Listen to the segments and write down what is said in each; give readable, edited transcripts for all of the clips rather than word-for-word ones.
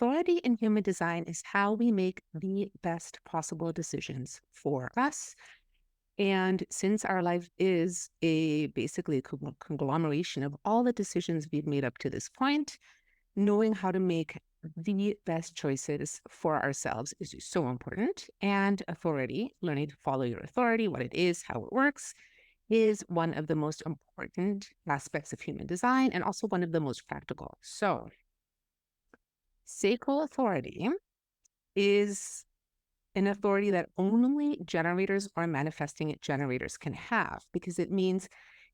authority in human design is how we make the best possible decisions for us. And since our life is basically a conglomeration of all the decisions we've made up to this point, knowing how to make the best choices for ourselves is so important. And authority, learning to follow your authority, what it is, how it works, is one of the most important aspects of human design and also one of the most practical. So, sacral authority is an authority that only generators or manifesting generators can have, because it means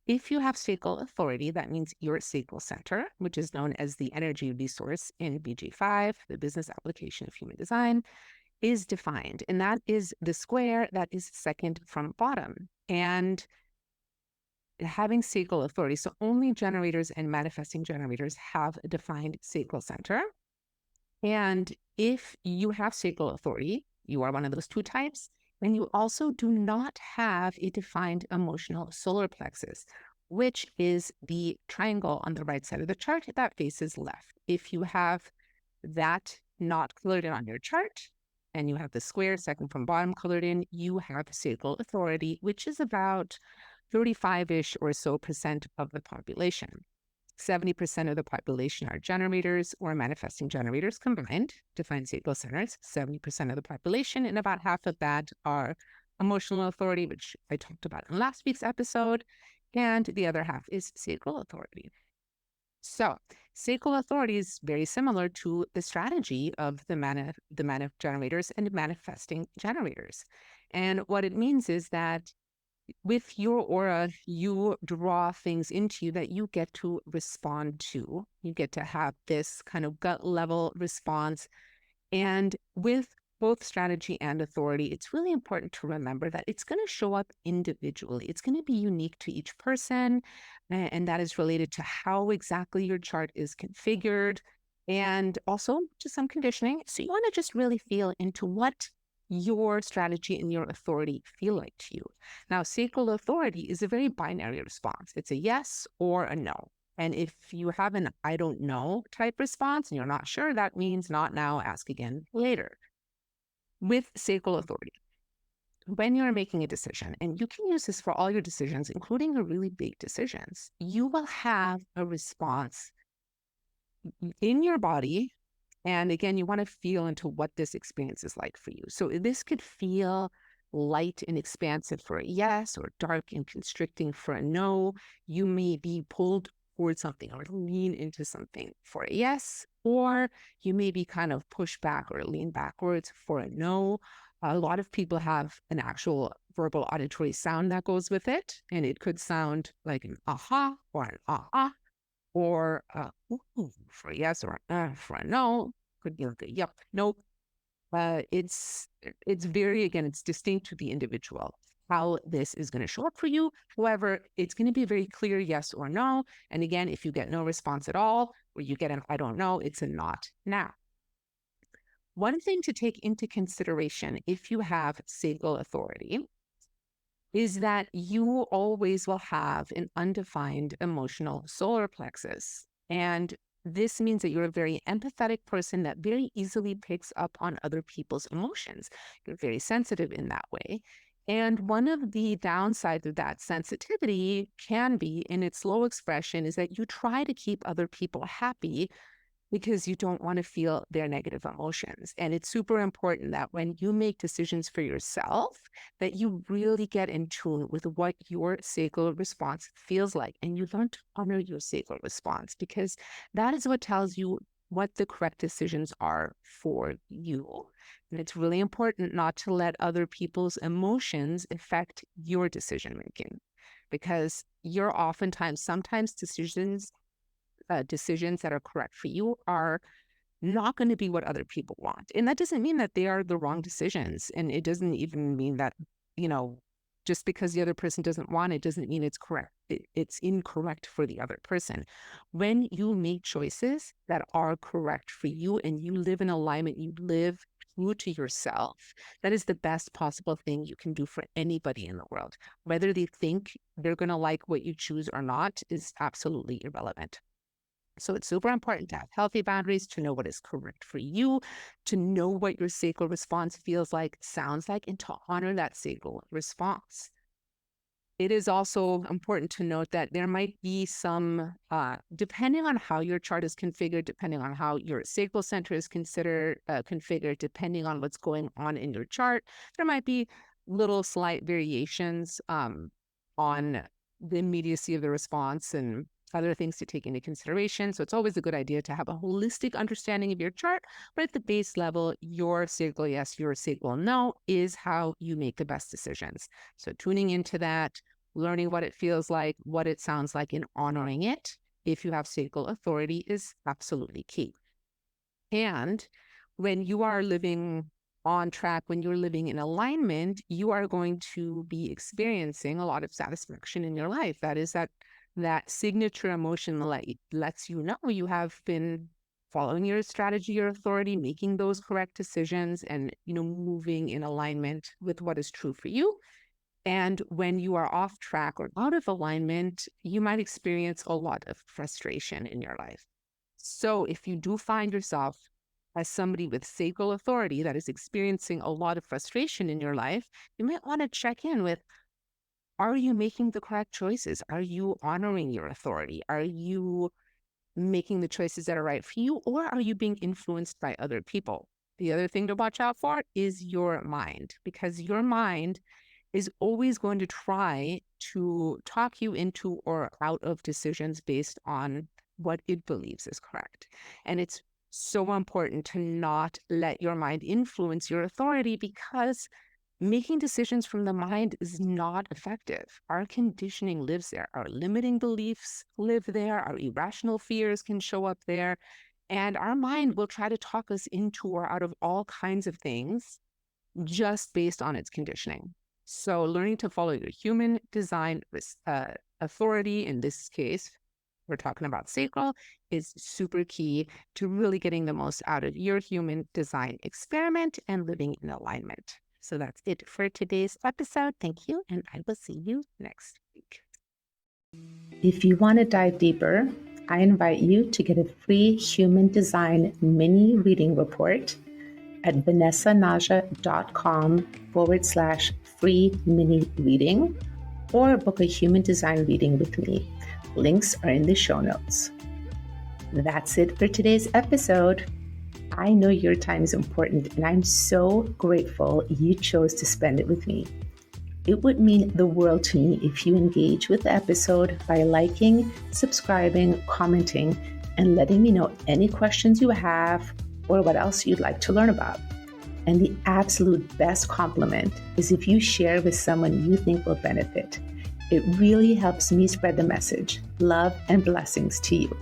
if you have sacral authority, that means your sacral center, which is known as the energy resource in BG5, the business application of human design, is defined. And that is the square that is second from bottom. And having sacral authority, so only generators and manifesting generators have a defined sacral center. And if you have sacral authority, you are one of those two types, and you also do not have a defined emotional solar plexus, which is the triangle on the right side of the chart that faces left. If you have that not colored in on your chart, and you have the square second from bottom colored in, you have sacral authority, which is about 35-ish or so % of the population. 70% of the population are generators or manifesting generators combined, defined sacral centers. 70% of the population, and about half of that are emotional authority, which I talked about in last week's episode, and the other half is sacral authority. So, sacral authority is very similar to the strategy of the manif generators and manifesting generators. And what it means is that with your aura, you draw things into you that you get to respond to. You get to have this kind of gut level response. And with both strategy and authority, it's really important to remember that it's going to show up individually. It's going to be unique to each person. And that is related to how exactly your chart is configured and also to some conditioning. So you want to just really feel into what your strategy and your authority feel like to you. Now, sacral authority is a very binary response. It's a yes or a no. And if you have an I don't know type response and you're not sure, that means not now, ask again later. With sacral authority, when you're making a decision, and you can use this for all your decisions, including your really big decisions, you will have a response in your body. And again, you want to feel into what this experience is like for you. So this could feel light and expansive for a yes, or dark and constricting for a no. You may be pulled towards something or lean into something for a yes, or you may be kind of pushed back or lean backwards for a no. A lot of people have an actual verbal auditory sound that goes with it, and it could sound like an aha or an ah, or ooh for a yes, or for a no. Could be like a yep, nope. It's very, again, it's distinct to the individual how this is going to show up for you. However, it's going to be a very clear yes or no. And again, if you get no response at all, or you get an I don't know, it's a not now. One thing to take into consideration if you have sacral authority is that you always will have an undefined emotional solar plexus. And this means that you're a very empathetic person that very easily picks up on other people's emotions. You're very sensitive in that way. And one of the downsides of that sensitivity can be, in its low expression, is that you try to keep other people happy because you don't want to feel their negative emotions. And it's super important that when you make decisions for yourself, that you really get in tune with what your sacral response feels like. And you learn to honor your sacral response, because that is what tells you what the correct decisions are for you. And it's really important not to let other people's emotions affect your decision making, because you're sometimes decisions that are correct for you are not going to be what other people want. And that doesn't mean that they are the wrong decisions. And it doesn't even mean that, just because the other person doesn't want it, doesn't mean it's correct. It's incorrect for the other person. When you make choices that are correct for you and you live in alignment, you live true to yourself, that is the best possible thing you can do for anybody in the world. Whether they think they're going to like what you choose or not is absolutely irrelevant. So it's super important to have healthy boundaries, to know what is correct for you, to know what your sacral response feels like, sounds like, and to honor that sacral response. It is also important to note that there might be some, depending on how your chart is configured, depending on how your sacral center is configured, depending on what's going on in your chart, there might be little slight variations on the immediacy of the response and other things to take into consideration. So it's always a good idea to have a holistic understanding of your chart, but at the base level, your sacral yes, your sacral no is how you make the best decisions. So tuning into that, learning what it feels like, what it sounds like, and honoring it, if you have sacral authority, is absolutely key. And when you are living on track, when you're living in alignment, you are going to be experiencing a lot of satisfaction in your life. That is that signature emotion that lets you know you have been following your strategy, your authority, making those correct decisions, and moving in alignment with what is true for you. And when you are off track or out of alignment, you might experience a lot of frustration in your life. So if you do find yourself as somebody with sacral authority that is experiencing a lot of frustration in your life, you might want to check in with, are you making the correct choices? Are you honoring your authority? Are you making the choices that are right for you? Or are you being influenced by other people? The other thing to watch out for is your mind, because your mind is always going to try to talk you into or out of decisions based on what it believes is correct. And it's so important to not let your mind influence your authority, because making decisions from the mind is not effective. Our conditioning lives there. Our limiting beliefs live there. Our irrational fears can show up there. And our mind will try to talk us into or out of all kinds of things just based on its conditioning. So learning to follow your human design authority, in this case, we're talking about sacral, is super key to really getting the most out of your human design experiment and living in alignment. So that's it for today's episode. Thank you, and I will see you next week. If you want to dive deeper, I invite you to get a free human design mini reading report at vanessanaja.com/free mini reading, or book a human design reading with me. Links are in the show notes. That's it for today's episode. I know your time is important, and I'm so grateful you chose to spend it with me. It would mean the world to me if you engage with the episode by liking, subscribing, commenting, and letting me know any questions you have or what else you'd like to learn about. And the absolute best compliment is if you share with someone you think will benefit. It really helps me spread the message. Love and blessings to you.